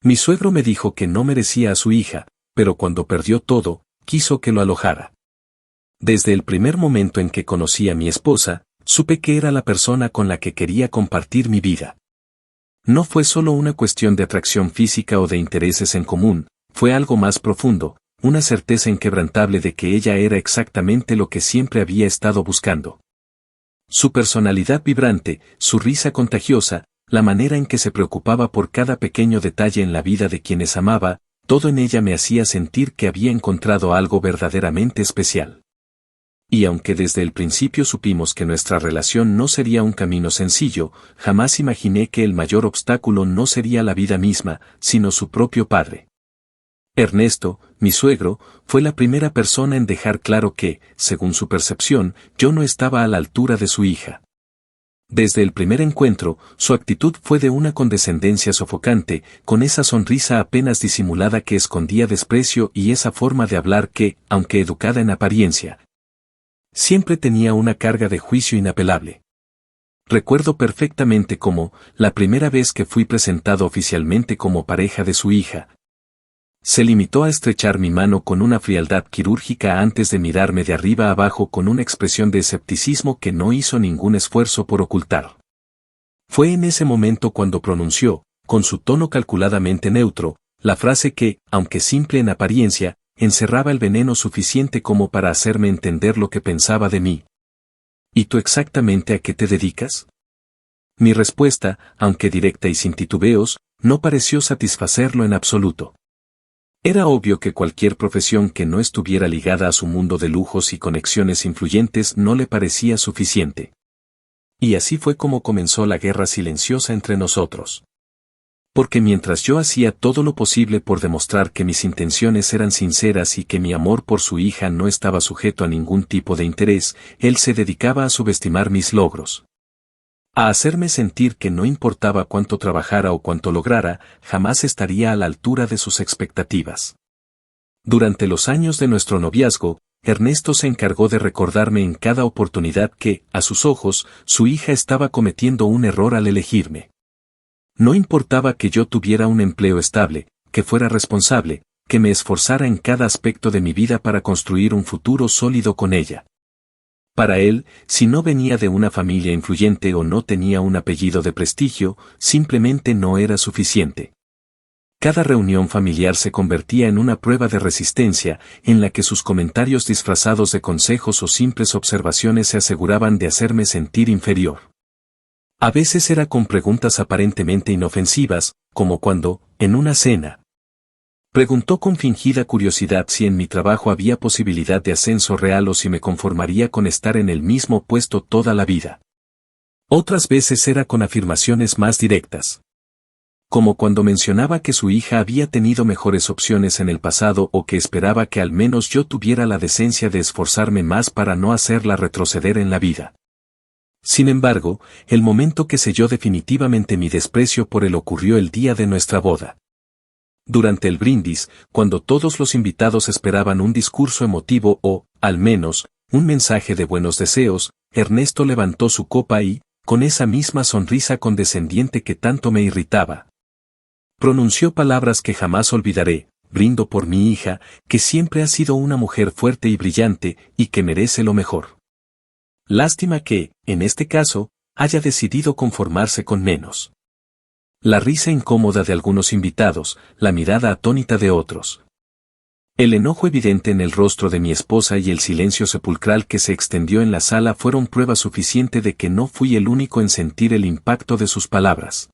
Mi suegro me dijo que no merecía a su hija, pero cuando perdió todo, quiso que lo alojara. Desde el primer momento en que conocí a mi esposa, supe que era la persona con la que quería compartir mi vida. No fue solo una cuestión de atracción física o de intereses en común, fue algo más profundo, una certeza inquebrantable de que ella era exactamente lo que siempre había estado buscando. Su personalidad vibrante, su risa contagiosa, la manera en que se preocupaba por cada pequeño detalle en la vida de quienes amaba, todo en ella me hacía sentir que había encontrado algo verdaderamente especial. Y aunque desde el principio supimos que nuestra relación no sería un camino sencillo, jamás imaginé que el mayor obstáculo no sería la vida misma, sino su propio padre. Ernesto, mi suegro, fue la primera persona en dejar claro que, según su percepción, yo no estaba a la altura de su hija. Desde el primer encuentro, su actitud fue de una condescendencia sofocante, con esa sonrisa apenas disimulada que escondía desprecio y esa forma de hablar que, aunque educada en apariencia, siempre tenía una carga de juicio inapelable. Recuerdo perfectamente cómo, la primera vez que fui presentado oficialmente como pareja de su hija, se limitó a estrechar mi mano con una frialdad quirúrgica antes de mirarme de arriba a abajo con una expresión de escepticismo que no hizo ningún esfuerzo por ocultar. Fue en ese momento cuando pronunció, con su tono calculadamente neutro, la frase que, aunque simple en apariencia, encerraba el veneno suficiente como para hacerme entender lo que pensaba de mí. ¿Y tú exactamente a qué te dedicas? Mi respuesta, aunque directa y sin titubeos, no pareció satisfacerlo en absoluto. Era obvio que cualquier profesión que no estuviera ligada a su mundo de lujos y conexiones influyentes no le parecía suficiente. Y así fue como comenzó la guerra silenciosa entre nosotros. Porque mientras yo hacía todo lo posible por demostrar que mis intenciones eran sinceras y que mi amor por su hija no estaba sujeto a ningún tipo de interés, él se dedicaba a subestimar mis logros. A hacerme sentir que no importaba cuánto trabajara o cuánto lograra, jamás estaría a la altura de sus expectativas. Durante los años de nuestro noviazgo, Ernesto se encargó de recordarme en cada oportunidad que, a sus ojos, su hija estaba cometiendo un error al elegirme. No importaba que yo tuviera un empleo estable, que fuera responsable, que me esforzara en cada aspecto de mi vida para construir un futuro sólido con ella. Para él, si no venía de una familia influyente o no tenía un apellido de prestigio, simplemente no era suficiente. Cada reunión familiar se convertía en una prueba de resistencia, en la que sus comentarios disfrazados de consejos o simples observaciones se aseguraban de hacerme sentir inferior. A veces era con preguntas aparentemente inofensivas, como cuando, en una cena, preguntó con fingida curiosidad si en mi trabajo había posibilidad de ascenso real o si me conformaría con estar en el mismo puesto toda la vida. Otras veces era con afirmaciones más directas. Como cuando mencionaba que su hija había tenido mejores opciones en el pasado o que esperaba que al menos yo tuviera la decencia de esforzarme más para no hacerla retroceder en la vida. Sin embargo, el momento que selló definitivamente mi desprecio por él ocurrió el día de nuestra boda. Durante el brindis, cuando todos los invitados esperaban un discurso emotivo o, al menos, un mensaje de buenos deseos, Ernesto levantó su copa y, con esa misma sonrisa condescendiente que tanto me irritaba, pronunció palabras que jamás olvidaré: brindo por mi hija, que siempre ha sido una mujer fuerte y brillante, y que merece lo mejor. Lástima que, en este caso, haya decidido conformarse con menos. La risa incómoda de algunos invitados, la mirada atónita de otros. El enojo evidente en el rostro de mi esposa y el silencio sepulcral que se extendió en la sala fueron prueba suficiente de que no fui el único en sentir el impacto de sus palabras.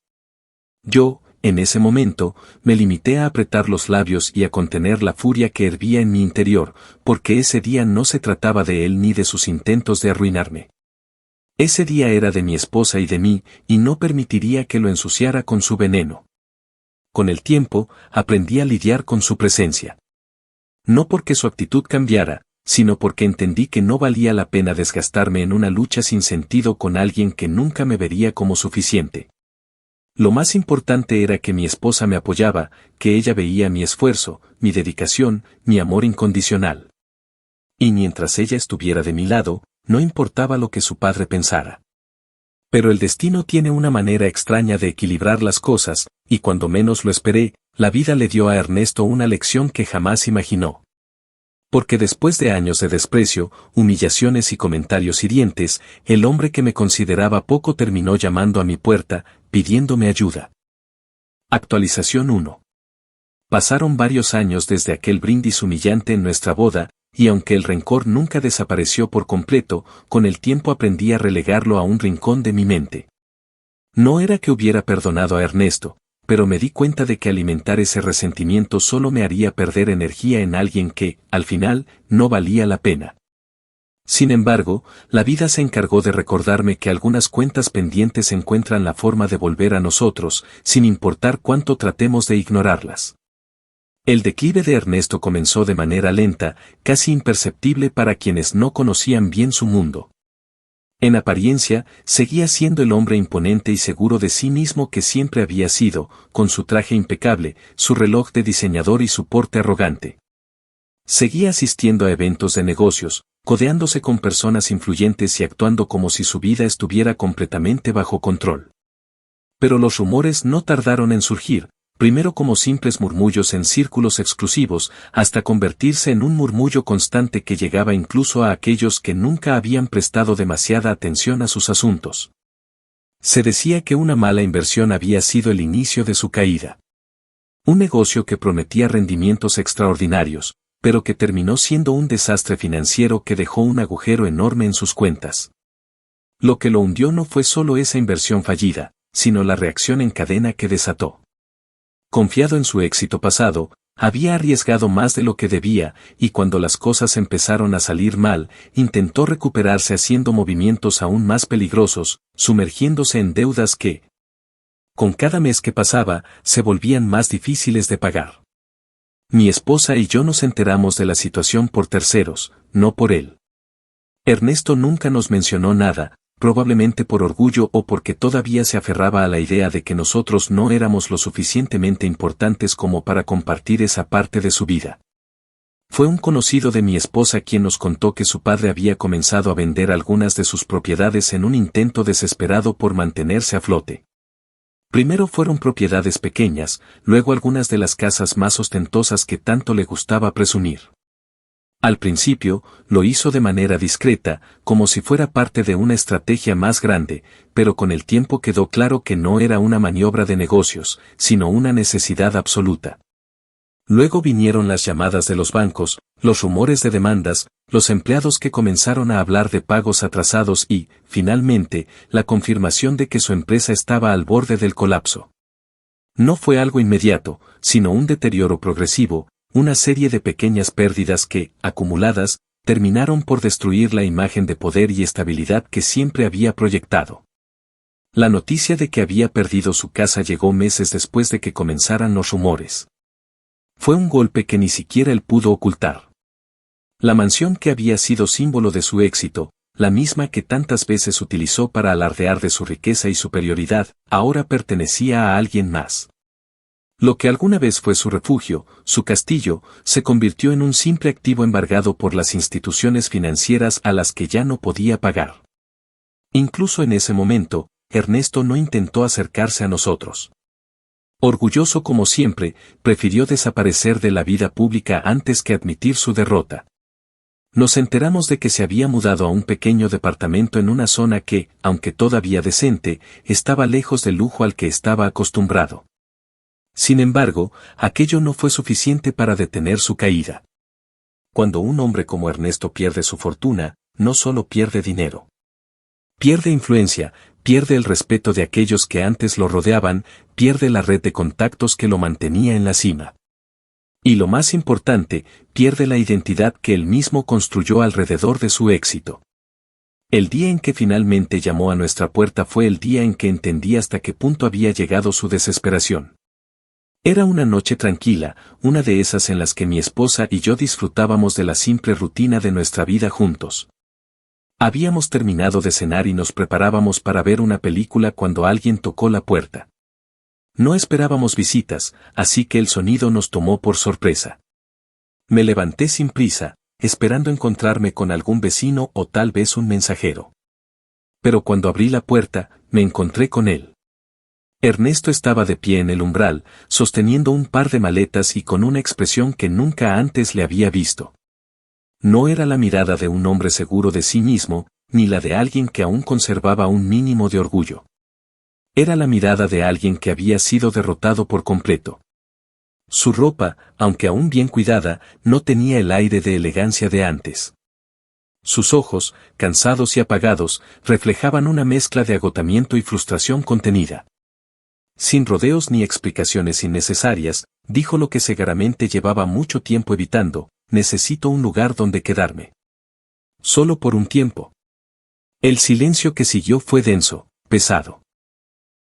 Yo, en ese momento, me limité a apretar los labios y a contener la furia que hervía en mi interior, porque ese día no se trataba de él ni de sus intentos de arruinarme. Ese día era de mi esposa y de mí, y no permitiría que lo ensuciara con su veneno. Con el tiempo, aprendí a lidiar con su presencia. No porque su actitud cambiara, sino porque entendí que no valía la pena desgastarme en una lucha sin sentido con alguien que nunca me vería como suficiente. Lo más importante era que mi esposa me apoyaba, que ella veía mi esfuerzo, mi dedicación, mi amor incondicional. Y mientras ella estuviera de mi lado, no importaba lo que su padre pensara. Pero el destino tiene una manera extraña de equilibrar las cosas, y cuando menos lo esperé, La vida le dio a Ernesto una lección que jamás imaginó. Porque después de años de desprecio, humillaciones y comentarios hirientes, el hombre que me consideraba poco terminó llamando a mi puerta, pidiéndome ayuda. Actualización 1. Pasaron varios años desde aquel brindis humillante en nuestra boda, y aunque el rencor nunca desapareció por completo, con el tiempo aprendí a relegarlo a un rincón de mi mente. No era que hubiera perdonado a Ernesto, pero me di cuenta de que alimentar ese resentimiento solo me haría perder energía en alguien que, al final, no valía la pena. Sin embargo, la vida se encargó de recordarme que algunas cuentas pendientes encuentran la forma de volver a nosotros, sin importar cuánto tratemos de ignorarlas. El declive de Ernesto comenzó de manera lenta, casi imperceptible para quienes no conocían bien su mundo. En apariencia, seguía siendo el hombre imponente y seguro de sí mismo que siempre había sido, con su traje impecable, su reloj de diseñador y su porte arrogante. Seguía asistiendo a eventos de negocios, codeándose con personas influyentes y actuando como si su vida estuviera completamente bajo control. Pero los rumores no tardaron en surgir, primero como simples murmullos en círculos exclusivos, hasta convertirse en un murmullo constante que llegaba incluso a aquellos que nunca habían prestado demasiada atención a sus asuntos. Se decía que una mala inversión había sido el inicio de su caída. Un negocio que prometía rendimientos extraordinarios, pero que terminó siendo un desastre financiero que dejó un agujero enorme en sus cuentas. Lo que lo hundió no fue solo esa inversión fallida, sino la reacción en cadena que desató. Confiado en su éxito pasado, había arriesgado más de lo que debía, y cuando las cosas empezaron a salir mal, intentó recuperarse haciendo movimientos aún más peligrosos, sumergiéndose en deudas que, con cada mes que pasaba, se volvían más difíciles de pagar. Mi esposa y yo nos enteramos de la situación por terceros, no por él. Ernesto nunca nos mencionó nada, probablemente por orgullo o porque todavía se aferraba a la idea de que nosotros no éramos lo suficientemente importantes como para compartir esa parte de su vida. Fue un conocido de mi esposa quien nos contó que su padre había comenzado a vender algunas de sus propiedades en un intento desesperado por mantenerse a flote. Primero fueron propiedades pequeñas, luego algunas de las casas más ostentosas que tanto le gustaba presumir. Al principio, lo hizo de manera discreta, como si fuera parte de una estrategia más grande, pero con el tiempo quedó claro que no era una maniobra de negocios, sino una necesidad absoluta. Luego vinieron las llamadas de los bancos, los rumores de demandas, los empleados que comenzaron a hablar de pagos atrasados y, finalmente, la confirmación de que su empresa estaba al borde del colapso. No fue algo inmediato, sino un deterioro progresivo, una serie de pequeñas pérdidas que, acumuladas, terminaron por destruir la imagen de poder y estabilidad que siempre había proyectado. La noticia de que había perdido su casa llegó meses después de que comenzaran los rumores. Fue un golpe que ni siquiera él pudo ocultar. La mansión que había sido símbolo de su éxito, la misma que tantas veces utilizó para alardear de su riqueza y superioridad, ahora pertenecía a alguien más. Lo que alguna vez fue su refugio, su castillo, se convirtió en un simple activo embargado por las instituciones financieras a las que ya no podía pagar. Incluso en ese momento, Ernesto no intentó acercarse a nosotros. Orgulloso como siempre, prefirió desaparecer de la vida pública antes que admitir su derrota. Nos enteramos de que se había mudado a un pequeño departamento en una zona que, aunque todavía decente, estaba lejos del lujo al que estaba acostumbrado. Sin embargo, aquello no fue suficiente para detener su caída. Cuando un hombre como Ernesto pierde su fortuna, no solo pierde dinero. Pierde influencia, pierde el respeto de aquellos que antes lo rodeaban, pierde la red de contactos que lo mantenía en la cima. Y lo más importante, pierde la identidad que él mismo construyó alrededor de su éxito. El día en que finalmente llamó a nuestra puerta fue el día en que entendí hasta qué punto había llegado su desesperación. Era una noche tranquila, una de esas en las que mi esposa y yo disfrutábamos de la simple rutina de nuestra vida juntos. Habíamos terminado de cenar y nos preparábamos para ver una película cuando alguien tocó la puerta. No esperábamos visitas, así que el sonido nos tomó por sorpresa. Me levanté sin prisa, esperando encontrarme con algún vecino o tal vez un mensajero. Pero cuando abrí la puerta, me encontré con él. Ernesto estaba de pie en el umbral, sosteniendo un par de maletas y con una expresión que nunca antes le había visto. No era la mirada de un hombre seguro de sí mismo, ni la de alguien que aún conservaba un mínimo de orgullo. Era la mirada de alguien que había sido derrotado por completo. Su ropa, aunque aún bien cuidada, no tenía el aire de elegancia de antes. Sus ojos, cansados y apagados, reflejaban una mezcla de agotamiento y frustración contenida. Sin rodeos ni explicaciones innecesarias, dijo lo que Segaramente llevaba mucho tiempo evitando: necesito un lugar donde quedarme. Solo por un tiempo. El silencio que siguió fue denso, pesado.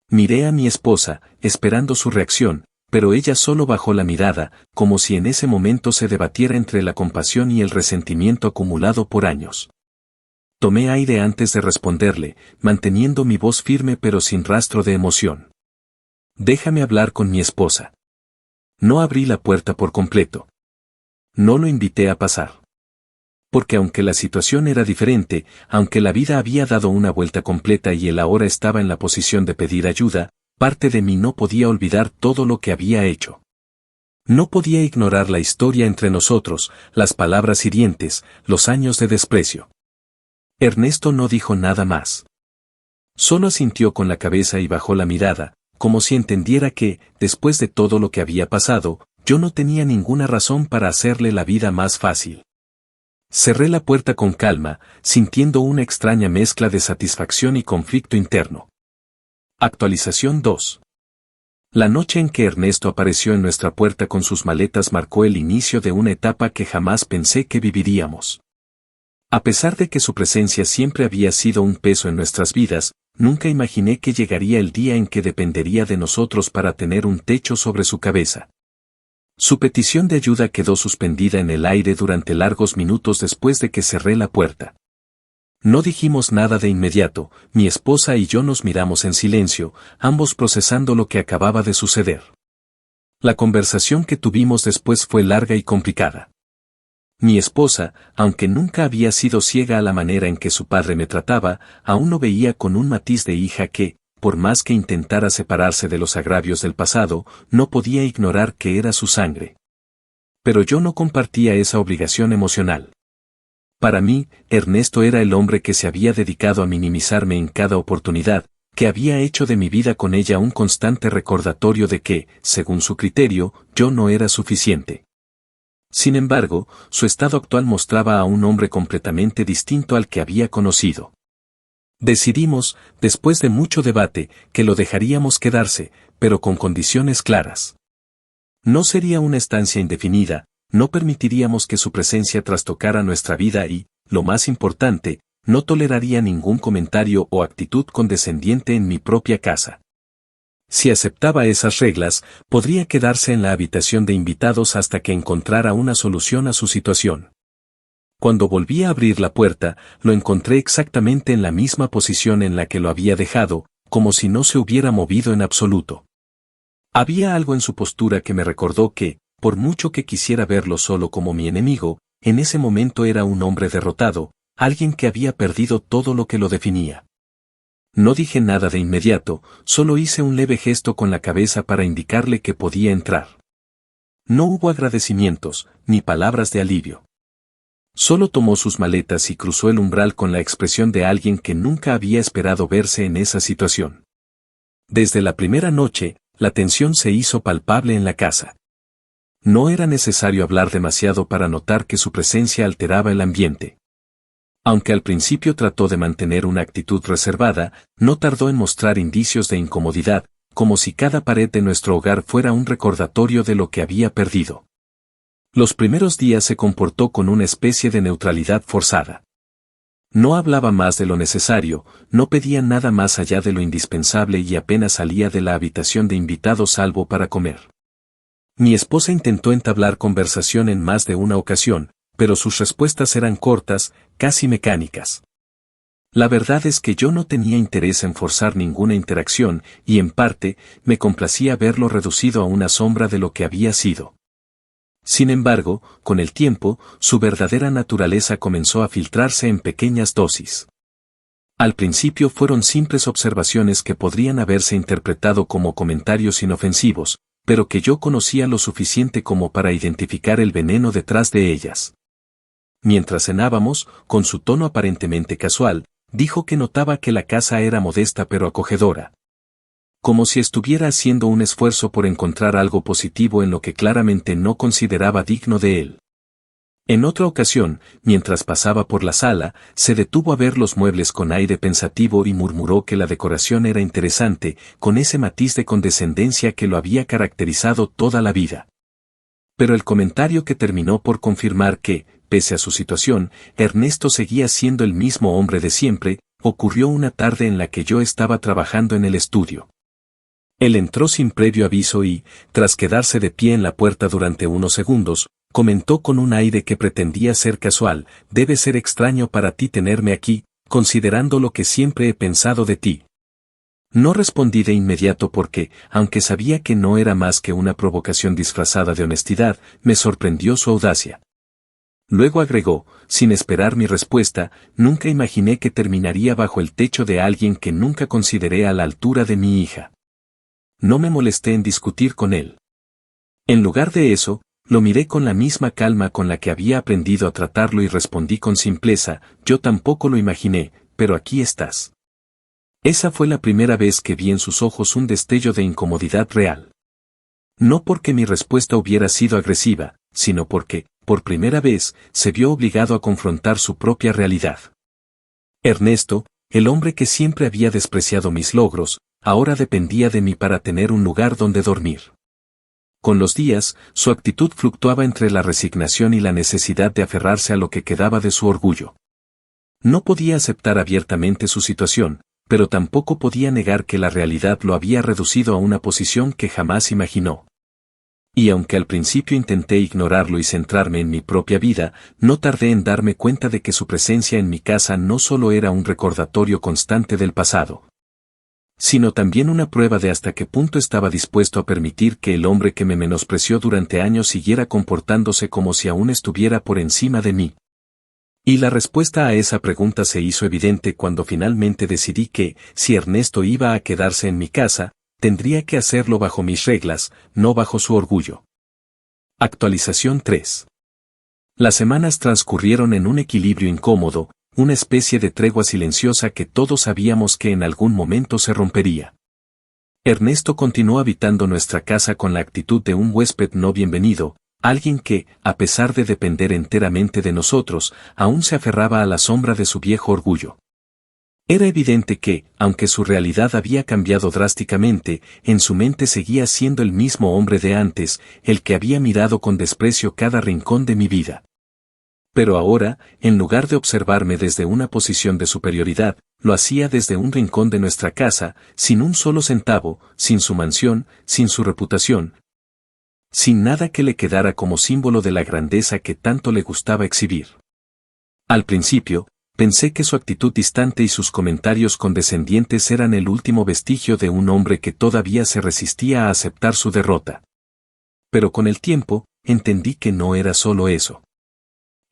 Miré a mi esposa, esperando su reacción, pero ella solo bajó la mirada, como si en ese momento se debatiera entre la compasión y el resentimiento acumulado por años. Tomé aire antes de responderle, manteniendo mi voz firme pero sin rastro de emoción. Déjame hablar con mi esposa. No abrí la puerta por completo. No lo invité a pasar. Porque aunque la situación era diferente, aunque la vida había dado una vuelta completa y él ahora estaba en la posición de pedir ayuda, parte de mí no podía olvidar todo lo que había hecho. No podía ignorar la historia entre nosotros, las palabras hirientes, los años de desprecio. Ernesto no dijo nada más. Solo asintió con la cabeza y bajó la mirada, como si entendiera que, después de todo lo que había pasado, yo no tenía ninguna razón para hacerle la vida más fácil. Cerré la puerta con calma, sintiendo una extraña mezcla de satisfacción y conflicto interno. Actualización 2. La noche en que Ernesto apareció en nuestra puerta con sus maletas marcó el inicio de una etapa que jamás pensé que viviríamos. A pesar de que su presencia siempre había sido un peso en nuestras vidas, nunca imaginé que llegaría el día en que dependería de nosotros para tener un techo sobre su cabeza. Su petición de ayuda quedó suspendida en el aire durante largos minutos después de que cerré la puerta. No dijimos nada de inmediato, mi esposa y yo nos miramos en silencio, ambos procesando lo que acababa de suceder. La conversación que tuvimos después fue larga y complicada. Mi esposa, aunque nunca había sido ciega a la manera en que su padre me trataba, aún lo veía con un matiz de hija que, por más que intentara separarse de los agravios del pasado, no podía ignorar que era su sangre. Pero yo no compartía esa obligación emocional. Para mí, Ernesto era el hombre que se había dedicado a minimizarme en cada oportunidad, que había hecho de mi vida con ella un constante recordatorio de que, según su criterio, yo no era suficiente. Sin embargo, su estado actual mostraba a un hombre completamente distinto al que había conocido. Decidimos, después de mucho debate, que lo dejaríamos quedarse, pero con condiciones claras. No sería una estancia indefinida, no permitiríamos que su presencia trastocara nuestra vida y, lo más importante, no toleraría ningún comentario o actitud condescendiente en mi propia casa. Si aceptaba esas reglas, podría quedarse en la habitación de invitados hasta que encontrara una solución a su situación. Cuando volví a abrir la puerta, lo encontré exactamente en la misma posición en la que lo había dejado, como si no se hubiera movido en absoluto. Había algo en su postura que me recordó que, por mucho que quisiera verlo solo como mi enemigo, en ese momento era un hombre derrotado, alguien que había perdido todo lo que lo definía. No dije nada de inmediato, solo hice un leve gesto con la cabeza para indicarle que podía entrar. No hubo agradecimientos, ni palabras de alivio. Solo tomó sus maletas y cruzó el umbral con la expresión de alguien que nunca había esperado verse en esa situación. Desde la primera noche, la tensión se hizo palpable en la casa. No era necesario hablar demasiado para notar que su presencia alteraba el ambiente. Aunque al principio trató de mantener una actitud reservada, no tardó en mostrar indicios de incomodidad, como si cada pared de nuestro hogar fuera un recordatorio de lo que había perdido. Los primeros días se comportó con una especie de neutralidad forzada. No hablaba más de lo necesario, no pedía nada más allá de lo indispensable y apenas salía de la habitación de invitados salvo para comer. Mi esposa intentó entablar conversación en más de una ocasión, pero sus respuestas eran cortas, casi mecánicas. La verdad es que yo no tenía interés en forzar ninguna interacción y en parte, me complacía verlo reducido a una sombra de lo que había sido. Sin embargo, con el tiempo, su verdadera naturaleza comenzó a filtrarse en pequeñas dosis. Al principio fueron simples observaciones que podrían haberse interpretado como comentarios inofensivos, pero que yo conocía lo suficiente como para identificar el veneno detrás de ellas. Mientras cenábamos, con su tono aparentemente casual, dijo que notaba que la casa era modesta pero acogedora. Como si estuviera haciendo un esfuerzo por encontrar algo positivo en lo que claramente no consideraba digno de él. En otra ocasión, mientras pasaba por la sala, se detuvo a ver los muebles con aire pensativo y murmuró que la decoración era interesante, con ese matiz de condescendencia que lo había caracterizado toda la vida. Pero el comentario que terminó por confirmar que, pese a su situación, Ernesto seguía siendo el mismo hombre de siempre, ocurrió una tarde en la que yo estaba trabajando en el estudio. Él entró sin previo aviso y, tras quedarse de pie en la puerta durante unos segundos, comentó con un aire que pretendía ser casual: «Debe ser extraño para ti tenerme aquí, considerando lo que siempre he pensado de ti». No respondí de inmediato porque, aunque sabía que no era más que una provocación disfrazada de honestidad, me sorprendió su audacia. Luego agregó, sin esperar mi respuesta: «Nunca imaginé que terminaría bajo el techo de alguien que nunca consideré a la altura de mi hija». No me molesté en discutir con él. En lugar de eso, lo miré con la misma calma con la que había aprendido a tratarlo y respondí con simpleza: «Yo tampoco lo imaginé, pero aquí estás». Esa fue la primera vez que vi en sus ojos un destello de incomodidad real. No porque mi respuesta hubiera sido agresiva, sino porque, por primera vez, se vio obligado a confrontar su propia realidad. Ernesto, el hombre que siempre había despreciado mis logros, ahora dependía de mí para tener un lugar donde dormir. Con los días, su actitud fluctuaba entre la resignación y la necesidad de aferrarse a lo que quedaba de su orgullo. No podía aceptar abiertamente su situación, pero tampoco podía negar que la realidad lo había reducido a una posición que jamás imaginó. Y aunque al principio intenté ignorarlo y centrarme en mi propia vida, no tardé en darme cuenta de que su presencia en mi casa no solo era un recordatorio constante del pasado, sino también una prueba de hasta qué punto estaba dispuesto a permitir que el hombre que me menospreció durante años siguiera comportándose como si aún estuviera por encima de mí. Y la respuesta a esa pregunta se hizo evidente cuando finalmente decidí que, si Ernesto iba a quedarse en mi casa, tendría que hacerlo bajo mis reglas, no bajo su orgullo. Actualización 3. Las semanas transcurrieron en un equilibrio incómodo, una especie de tregua silenciosa que todos sabíamos que en algún momento se rompería. Ernesto continuó habitando nuestra casa con la actitud de un huésped no bienvenido, alguien que, a pesar de depender enteramente de nosotros, aún se aferraba a la sombra de su viejo orgullo. Era evidente que, aunque su realidad había cambiado drásticamente, en su mente seguía siendo el mismo hombre de antes, el que había mirado con desprecio cada rincón de mi vida. Pero ahora, en lugar de observarme desde una posición de superioridad, lo hacía desde un rincón de nuestra casa, sin un solo centavo, sin su mansión, sin su reputación, sin nada que le quedara como símbolo de la grandeza que tanto le gustaba exhibir. Al principio, pensé que su actitud distante y sus comentarios condescendientes eran el último vestigio de un hombre que todavía se resistía a aceptar su derrota. Pero con el tiempo, entendí que no era solo eso.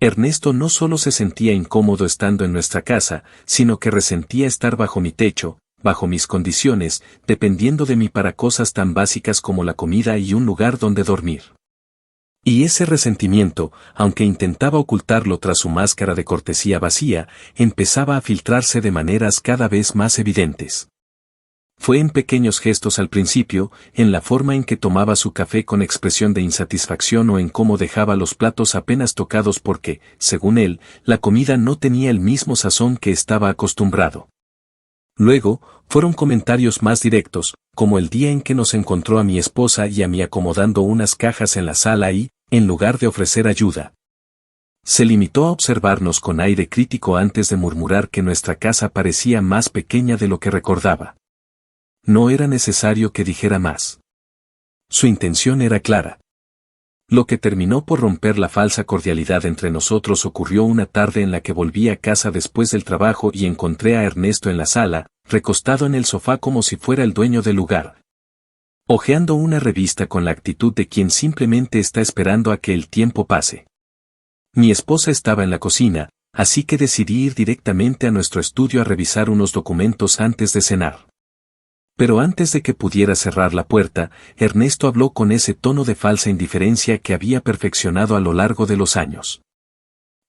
Ernesto no solo se sentía incómodo estando en nuestra casa, sino que resentía estar bajo mi techo, bajo mis condiciones, dependiendo de mí para cosas tan básicas como la comida y un lugar donde dormir. Y ese resentimiento, aunque intentaba ocultarlo tras su máscara de cortesía vacía, empezaba a filtrarse de maneras cada vez más evidentes. Fue en pequeños gestos al principio, en la forma en que tomaba su café con expresión de insatisfacción o en cómo dejaba los platos apenas tocados porque, según él, la comida no tenía el mismo sazón que estaba acostumbrado. Luego, fueron comentarios más directos, como el día en que nos encontró a mi esposa y a mí acomodando unas cajas en la sala y, en lugar de ofrecer ayuda, se limitó a observarnos con aire crítico antes de murmurar que nuestra casa parecía más pequeña de lo que recordaba. No era necesario que dijera más. Su intención era clara. Lo que terminó por romper la falsa cordialidad entre nosotros ocurrió una tarde en la que volví a casa después del trabajo y encontré a Ernesto en la sala, recostado en el sofá como si fuera el dueño del lugar, hojeando una revista con la actitud de quien simplemente está esperando a que el tiempo pase. Mi esposa estaba en la cocina, así que decidí ir directamente a nuestro estudio a revisar unos documentos antes de cenar. Pero antes de que pudiera cerrar la puerta, Ernesto habló con ese tono de falsa indiferencia que había perfeccionado a lo largo de los años.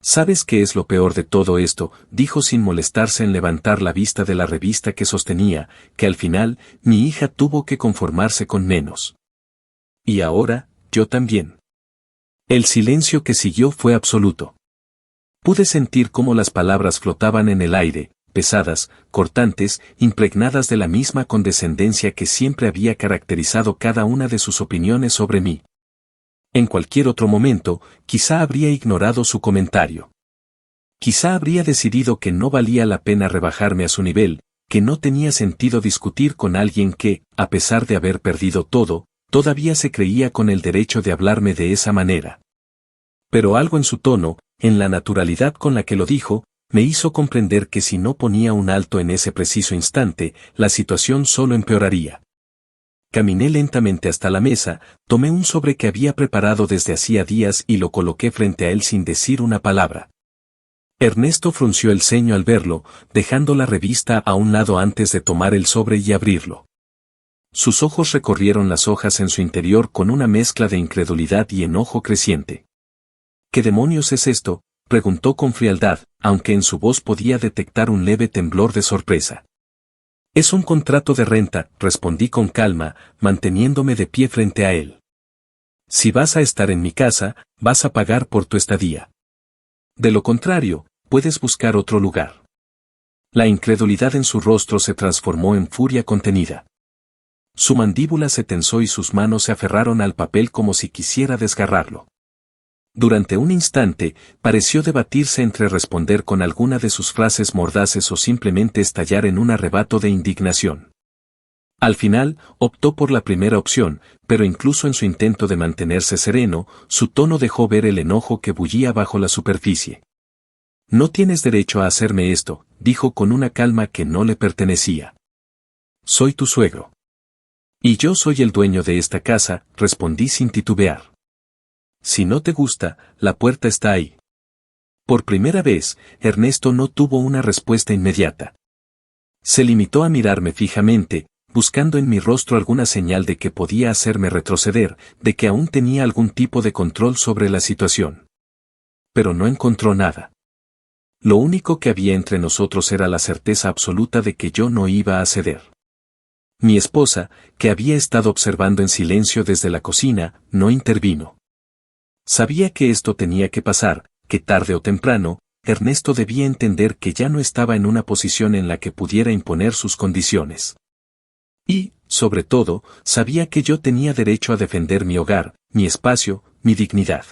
¿Sabes qué es lo peor de todo esto?, dijo sin molestarse en levantar la vista de la revista que sostenía, que al final, mi hija tuvo que conformarse con menos. Y ahora, yo también. El silencio que siguió fue absoluto. Pude sentir cómo las palabras flotaban en el aire, pesadas, cortantes, impregnadas de la misma condescendencia que siempre había caracterizado cada una de sus opiniones sobre mí. En cualquier otro momento, quizá habría ignorado su comentario. Quizá habría decidido que no valía la pena rebajarme a su nivel, que no tenía sentido discutir con alguien que, a pesar de haber perdido todo, todavía se creía con el derecho de hablarme de esa manera. Pero algo en su tono, en la naturalidad con la que lo dijo, me hizo comprender que si no ponía un alto en ese preciso instante, la situación solo empeoraría. Caminé lentamente hasta la mesa, tomé un sobre que había preparado desde hacía días y lo coloqué frente a él sin decir una palabra. Ernesto frunció el ceño al verlo, dejando la revista a un lado antes de tomar el sobre y abrirlo. Sus ojos recorrieron las hojas en su interior con una mezcla de incredulidad y enojo creciente. ¿Qué demonios es esto?, preguntó con frialdad, aunque en su voz podía detectar un leve temblor de sorpresa. Es un contrato de renta, respondí con calma, manteniéndome de pie frente a él. Si vas a estar en mi casa, vas a pagar por tu estadía. De lo contrario, puedes buscar otro lugar. La incredulidad en su rostro se transformó en furia contenida. Su mandíbula se tensó y sus manos se aferraron al papel como si quisiera desgarrarlo. Durante un instante, pareció debatirse entre responder con alguna de sus frases mordaces o simplemente estallar en un arrebato de indignación. Al final, optó por la primera opción, pero incluso en su intento de mantenerse sereno, su tono dejó ver el enojo que bullía bajo la superficie. No tienes derecho a hacerme esto, dijo con una calma que no le pertenecía. Soy tu suegro. Y yo soy el dueño de esta casa, respondí sin titubear. Si no te gusta, la puerta está ahí. Por primera vez, Ernesto no tuvo una respuesta inmediata. Se limitó a mirarme fijamente, buscando en mi rostro alguna señal de que podía hacerme retroceder, de que aún tenía algún tipo de control sobre la situación. Pero no encontró nada. Lo único que había entre nosotros era la certeza absoluta de que yo no iba a ceder. Mi esposa, que había estado observando en silencio desde la cocina, no intervino. Sabía que esto tenía que pasar, que tarde o temprano, Ernesto debía entender que ya no estaba en una posición en la que pudiera imponer sus condiciones. Y, sobre todo, sabía que yo tenía derecho a defender mi hogar, mi espacio, mi dignidad.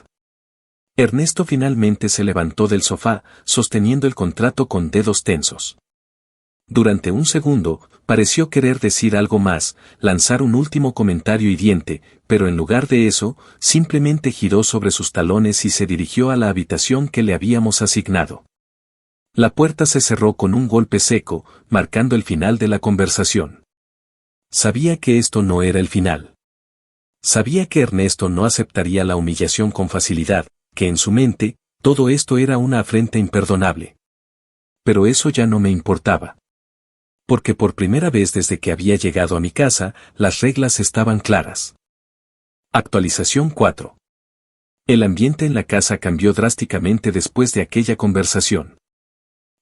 Ernesto finalmente se levantó del sofá, sosteniendo el contrato con dedos tensos. Durante un segundo, pareció querer decir algo más, lanzar un último comentario hiriente, pero en lugar de eso, simplemente giró sobre sus talones y se dirigió a la habitación que le habíamos asignado. La puerta se cerró con un golpe seco, marcando el final de la conversación. Sabía que esto no era el final. Sabía que Ernesto no aceptaría la humillación con facilidad, que en su mente, todo esto era una afrenta imperdonable. Pero eso ya no me importaba. Porque por primera vez desde que había llegado a mi casa, las reglas estaban claras. Actualización 4. El ambiente en la casa cambió drásticamente después de aquella conversación.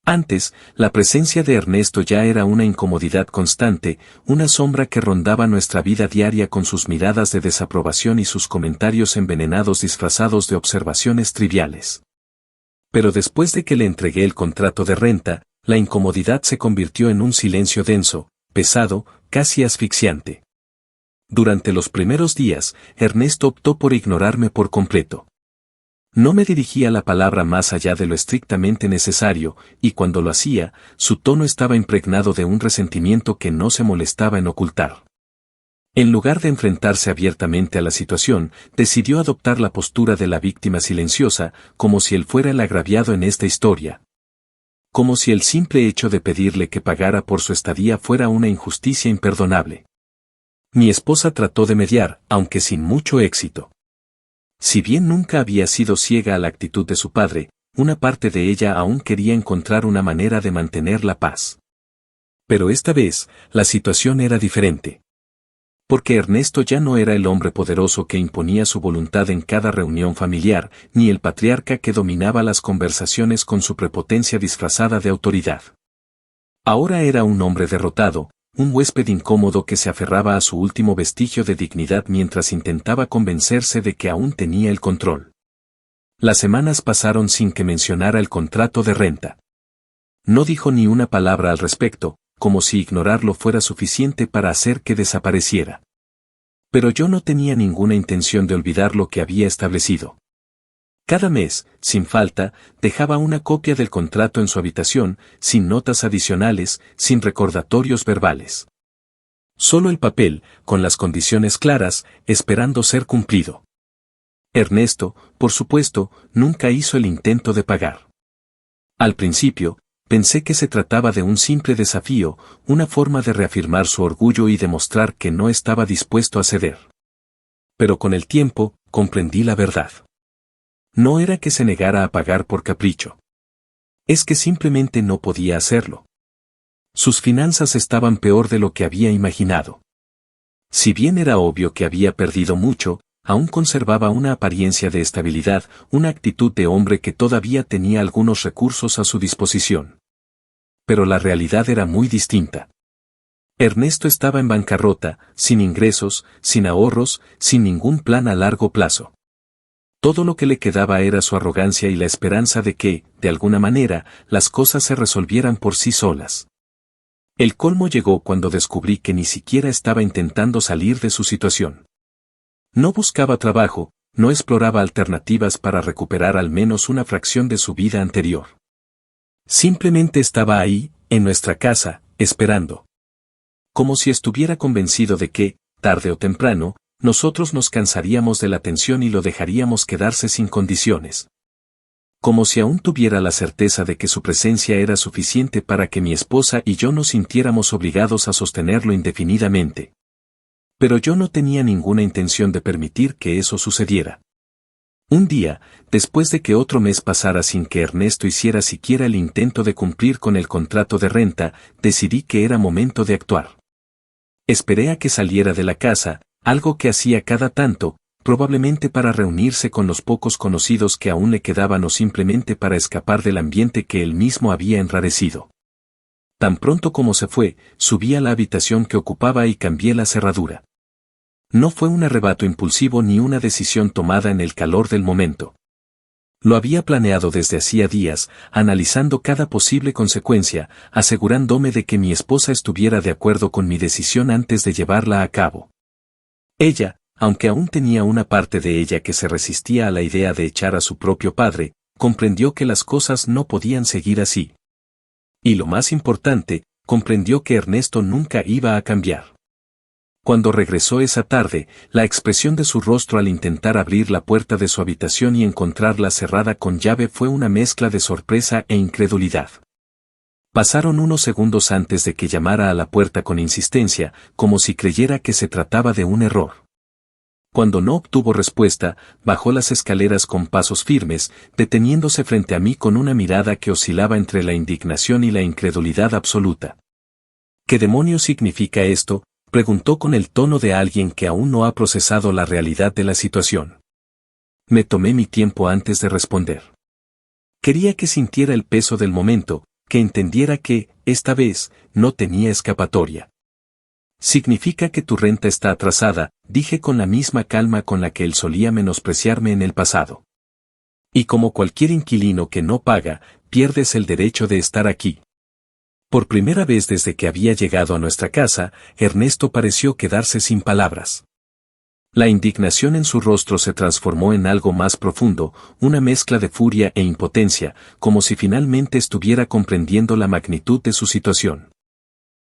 Antes, la presencia de Ernesto ya era una incomodidad constante, una sombra que rondaba nuestra vida diaria con sus miradas de desaprobación y sus comentarios envenenados disfrazados de observaciones triviales. Pero después de que le entregué el contrato de renta, la incomodidad se convirtió en un silencio denso, pesado, casi asfixiante. Durante los primeros días, Ernesto optó por ignorarme por completo. No me dirigía la palabra más allá de lo estrictamente necesario, y cuando lo hacía, su tono estaba impregnado de un resentimiento que no se molestaba en ocultar. En lugar de enfrentarse abiertamente a la situación, decidió adoptar la postura de la víctima silenciosa, como si él fuera el agraviado en esta historia. Como si el simple hecho de pedirle que pagara por su estadía fuera una injusticia imperdonable. Mi esposa trató de mediar, aunque sin mucho éxito. Si bien nunca había sido ciega a la actitud de su padre, una parte de ella aún quería encontrar una manera de mantener la paz. Pero esta vez, la situación era diferente. Porque Ernesto ya no era el hombre poderoso que imponía su voluntad en cada reunión familiar, ni el patriarca que dominaba las conversaciones con su prepotencia disfrazada de autoridad. Ahora era un hombre derrotado, un huésped incómodo que se aferraba a su último vestigio de dignidad mientras intentaba convencerse de que aún tenía el control. Las semanas pasaron sin que mencionara el contrato de renta. No dijo ni una palabra al respecto, como si ignorarlo fuera suficiente para hacer que desapareciera. Pero yo no tenía ninguna intención de olvidar lo que había establecido. Cada mes, sin falta, dejaba una copia del contrato en su habitación, sin notas adicionales, sin recordatorios verbales. Solo el papel, con las condiciones claras, esperando ser cumplido. Ernesto, por supuesto, nunca hizo el intento de pagar. Al principio, pensé que se trataba de un simple desafío, una forma de reafirmar su orgullo y demostrar que no estaba dispuesto a ceder. Pero con el tiempo, comprendí la verdad. No era que se negara a pagar por capricho. Es que simplemente no podía hacerlo. Sus finanzas estaban peor de lo que había imaginado. Si bien era obvio que había perdido mucho, aún conservaba una apariencia de estabilidad, una actitud de hombre que todavía tenía algunos recursos a su disposición. Pero la realidad era muy distinta. Ernesto estaba en bancarrota, sin ingresos, sin ahorros, sin ningún plan a largo plazo. Todo lo que le quedaba era su arrogancia y la esperanza de que, de alguna manera, las cosas se resolvieran por sí solas. El colmo llegó cuando descubrí que ni siquiera estaba intentando salir de su situación. No buscaba trabajo, no exploraba alternativas para recuperar al menos una fracción de su vida anterior. Simplemente estaba ahí, en nuestra casa, esperando. Como si estuviera convencido de que, tarde o temprano, nosotros nos cansaríamos de la tensión y lo dejaríamos quedarse sin condiciones. Como si aún tuviera la certeza de que su presencia era suficiente para que mi esposa y yo nos sintiéramos obligados a sostenerlo indefinidamente. Pero yo no tenía ninguna intención de permitir que eso sucediera. Un día, después de que otro mes pasara sin que Ernesto hiciera siquiera el intento de cumplir con el contrato de renta, decidí que era momento de actuar. Esperé a que saliera de la casa, algo que hacía cada tanto, probablemente para reunirse con los pocos conocidos que aún le quedaban o simplemente para escapar del ambiente que él mismo había enrarecido. Tan pronto como se fue, subí a la habitación que ocupaba y cambié la cerradura. No fue un arrebato impulsivo ni una decisión tomada en el calor del momento. Lo había planeado desde hacía días, analizando cada posible consecuencia, asegurándome de que mi esposa estuviera de acuerdo con mi decisión antes de llevarla a cabo. Ella, aunque aún tenía una parte de ella que se resistía a la idea de echar a su propio padre, comprendió que las cosas no podían seguir así. Y lo más importante, comprendió que Ernesto nunca iba a cambiar. Cuando regresó esa tarde, la expresión de su rostro al intentar abrir la puerta de su habitación y encontrarla cerrada con llave fue una mezcla de sorpresa e incredulidad. Pasaron unos segundos antes de que llamara a la puerta con insistencia, como si creyera que se trataba de un error. Cuando no obtuvo respuesta, bajó las escaleras con pasos firmes, deteniéndose frente a mí con una mirada que oscilaba entre la indignación y la incredulidad absoluta. ¿Qué demonios significa esto?, preguntó con el tono de alguien que aún no ha procesado la realidad de la situación. Me tomé mi tiempo antes de responder. Quería que sintiera el peso del momento, que entendiera que, esta vez, no tenía escapatoria. Significa que tu renta está atrasada, dije con la misma calma con la que él solía menospreciarme en el pasado. Y como cualquier inquilino que no paga, pierdes el derecho de estar aquí. Por primera vez desde que había llegado a nuestra casa, Ernesto pareció quedarse sin palabras. La indignación en su rostro se transformó en algo más profundo, una mezcla de furia e impotencia, como si finalmente estuviera comprendiendo la magnitud de su situación.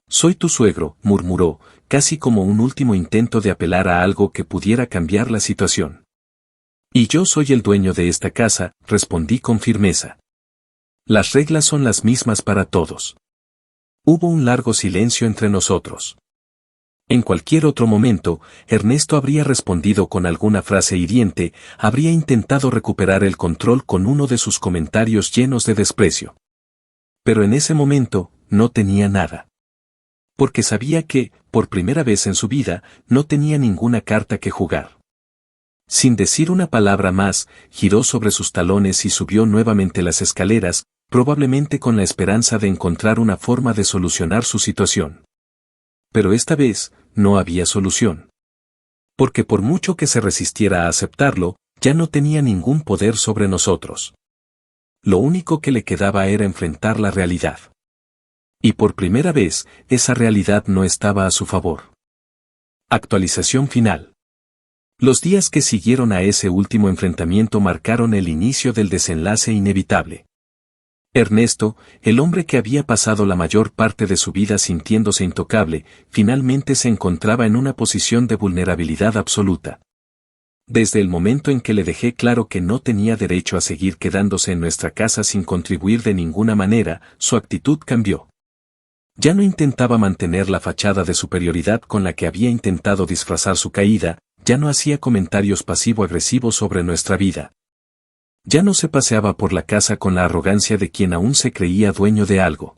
Soy tu suegro, murmuró, casi como un último intento de apelar a algo que pudiera cambiar la situación. Y yo soy el dueño de esta casa, respondí con firmeza. Las reglas son las mismas para todos. Hubo un largo silencio entre nosotros. En cualquier otro momento, Ernesto habría respondido con alguna frase hiriente, habría intentado recuperar el control con uno de sus comentarios llenos de desprecio. Pero en ese momento, no tenía nada. Porque sabía que, por primera vez en su vida, no tenía ninguna carta que jugar. Sin decir una palabra más, giró sobre sus talones y subió nuevamente las escaleras, probablemente con la esperanza de encontrar una forma de solucionar su situación. Pero esta vez, no había solución. Porque por mucho que se resistiera a aceptarlo, ya no tenía ningún poder sobre nosotros. Lo único que le quedaba era enfrentar la realidad. Y por primera vez, esa realidad no estaba a su favor. Actualización final. Los días que siguieron a ese último enfrentamiento marcaron el inicio del desenlace inevitable. Ernesto, el hombre que había pasado la mayor parte de su vida sintiéndose intocable, finalmente se encontraba en una posición de vulnerabilidad absoluta. Desde el momento en que le dejé claro que no tenía derecho a seguir quedándose en nuestra casa sin contribuir de ninguna manera, su actitud cambió. Ya no intentaba mantener la fachada de superioridad con la que había intentado disfrazar su caída, ya no hacía comentarios pasivo-agresivos sobre nuestra vida. Ya no se paseaba por la casa con la arrogancia de quien aún se creía dueño de algo.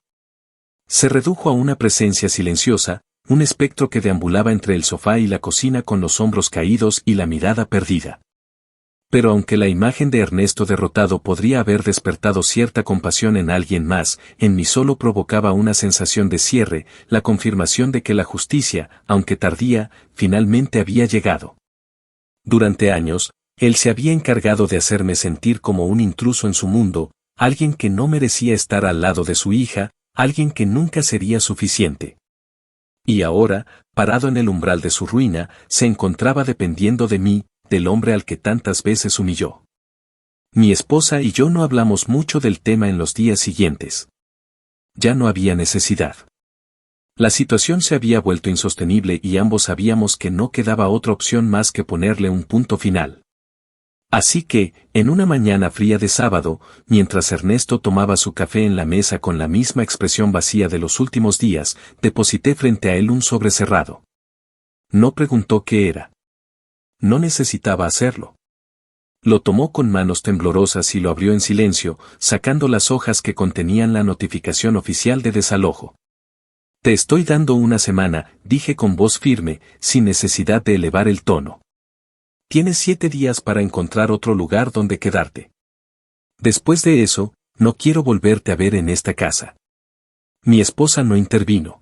Se redujo a una presencia silenciosa, un espectro que deambulaba entre el sofá y la cocina con los hombros caídos y la mirada perdida. Pero aunque la imagen de Ernesto derrotado podría haber despertado cierta compasión en alguien más, en mí solo provocaba una sensación de cierre, la confirmación de que la justicia, aunque tardía, finalmente había llegado. Durante años, él se había encargado de hacerme sentir como un intruso en su mundo, alguien que no merecía estar al lado de su hija, alguien que nunca sería suficiente. Y ahora, parado en el umbral de su ruina, se encontraba dependiendo de mí, del hombre al que tantas veces humilló. Mi esposa y yo no hablamos mucho del tema en los días siguientes. Ya no había necesidad. La situación se había vuelto insostenible y ambos sabíamos que no quedaba otra opción más que ponerle un punto final. Así que, en una mañana fría de sábado, mientras Ernesto tomaba su café en la mesa con la misma expresión vacía de los últimos días, deposité frente a él un sobre cerrado. No preguntó qué era. No necesitaba hacerlo. Lo tomó con manos temblorosas y lo abrió en silencio, sacando las hojas que contenían la notificación oficial de desalojo. Te estoy dando una semana, dije con voz firme, sin necesidad de elevar el tono. Tienes 7 días para encontrar otro lugar donde quedarte. Después de eso, no quiero volverte a ver en esta casa. Mi esposa no intervino.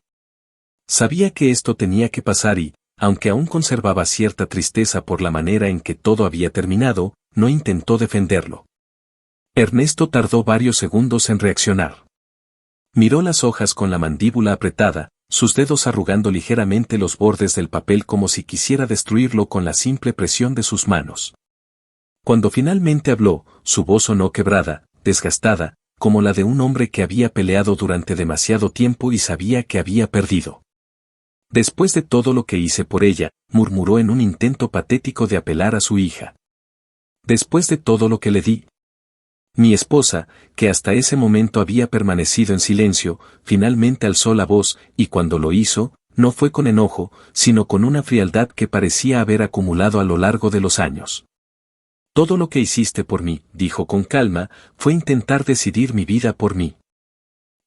Sabía que esto tenía que pasar y, aunque aún conservaba cierta tristeza por la manera en que todo había terminado, no intentó defenderlo. Ernesto tardó varios segundos en reaccionar. Miró las hojas con la mandíbula apretada, sus dedos arrugando ligeramente los bordes del papel como si quisiera destruirlo con la simple presión de sus manos. Cuando finalmente habló, su voz sonó quebrada, desgastada, como la de un hombre que había peleado durante demasiado tiempo y sabía que había perdido. Después de todo lo que hice por ella, murmuró en un intento patético de apelar a su hija. Después de todo lo que le di. Mi esposa, que hasta ese momento había permanecido en silencio, finalmente alzó la voz, y cuando lo hizo, no fue con enojo, sino con una frialdad que parecía haber acumulado a lo largo de los años. Todo lo que hiciste por mí, dijo con calma, fue intentar decidir mi vida por mí.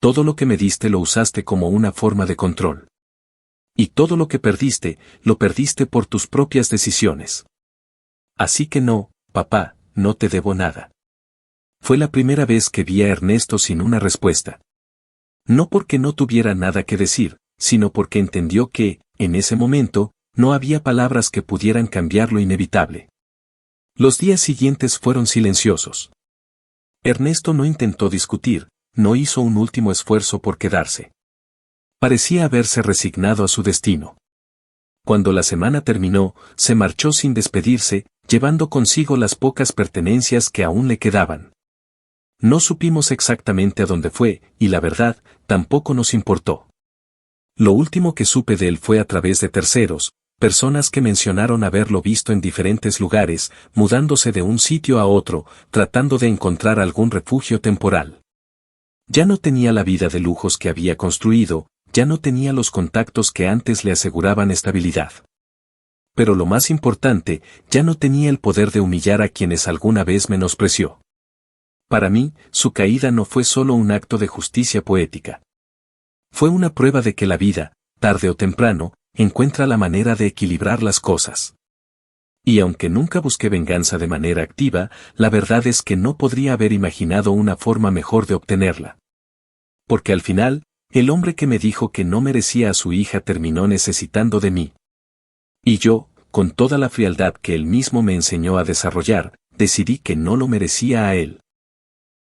Todo lo que me diste lo usaste como una forma de control. Y todo lo que perdiste, lo perdiste por tus propias decisiones. Así que no, papá, no te debo nada. Fue la primera vez que vi a Ernesto sin una respuesta. No porque no tuviera nada que decir, sino porque entendió que, en ese momento, no había palabras que pudieran cambiar lo inevitable. Los días siguientes fueron silenciosos. Ernesto no intentó discutir, no hizo un último esfuerzo por quedarse. Parecía haberse resignado a su destino. Cuando la semana terminó, se marchó sin despedirse, llevando consigo las pocas pertenencias que aún le quedaban. No supimos exactamente a dónde fue, y la verdad, tampoco nos importó. Lo último que supe de él fue a través de terceros, personas que mencionaron haberlo visto en diferentes lugares, mudándose de un sitio a otro, tratando de encontrar algún refugio temporal. Ya no tenía la vida de lujos que había construido, ya no tenía los contactos que antes le aseguraban estabilidad. Pero lo más importante, ya no tenía el poder de humillar a quienes alguna vez menospreció. Para mí, su caída no fue solo un acto de justicia poética. Fue una prueba de que la vida, tarde o temprano, encuentra la manera de equilibrar las cosas. Y aunque nunca busqué venganza de manera activa, la verdad es que no podría haber imaginado una forma mejor de obtenerla. Porque al final, el hombre que me dijo que no merecía a su hija terminó necesitando de mí. Y yo, con toda la frialdad que él mismo me enseñó a desarrollar, decidí que no lo merecía a él.